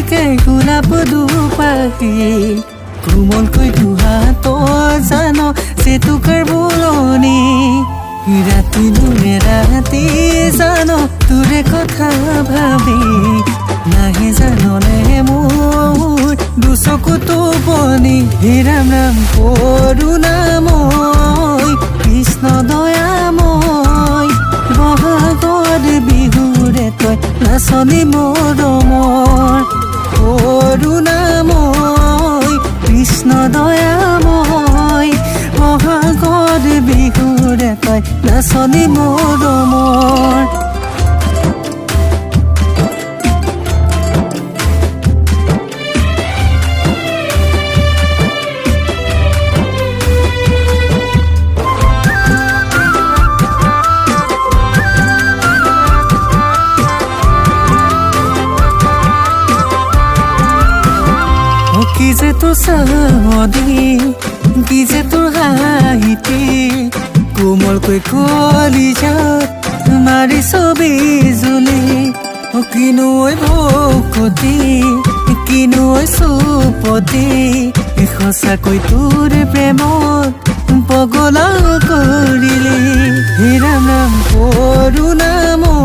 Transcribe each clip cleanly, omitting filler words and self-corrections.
থাকে গোলাপ দুপাহি কোমলকৈ দুহাত জান চেতুকাৰ বুলনি ৰাতি দূৰে ৰাতি জান তোৰে কথা ভাবি নাহে জাননে মোৰ দুচকু টোপনি হে ৰাম ৰাম কৰোণাময় কৃষ্ণ দয়াময় বহাগৰ বিহুৰে তই নাচনি মৰমৰ কৰোণাময় কৃষ্ণ দয়াময় বহাগৰ বিহুৰে তই নাচনি মৰমৰ কি যে তোৰ চাৱদি কি যে তোৰ হাঁহিতি কোমলকৈ কলিজাত মাৰি ছবি জুলি কিনো ভকতি কিনো চুপতি সঁচাকৈ তোৰ প্ৰেমত পগলা কৰিলি হে ৰাম ৰাম কৰোণাময়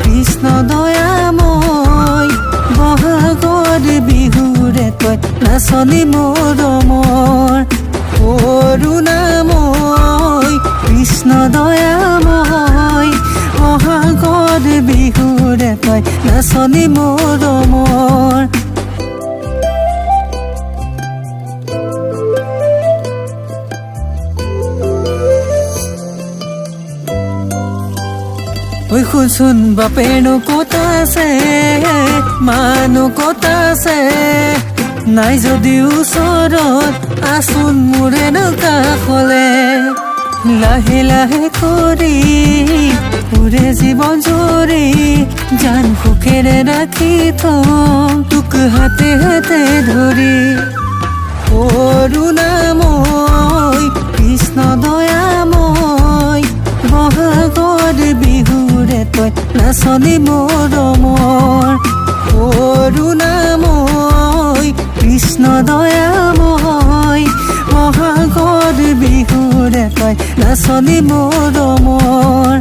কৃষ্ণ দয়াময় বহাগৰ বিহুৰে তই নাচনি মৰমৰ কৰোণাময় কৃষ্ণ দয়াময় বহাগৰ বিহুৰে তই নাচনি মৰমৰ ঐ শুনচোন বাপেনো ক'ত আছে মানো ক'ত আছে নাই যদি ওচৰত আছোন মোৰে কাষলে লাহে লাহে কৰি পুৰে জীৱন জৰি জান সুখেৰে ৰাখি থওঁ তোক হাতে হাতে ধৰি কৰোণাময় কৃষ্ণ দয়াময় বহাগৰ বিহুৰে তই নাচনি মৰমৰ কৰোণাময় কৃষ্ণ দয়াময় বহাগৰ বিহুৰে তই নাচনি মৰমৰ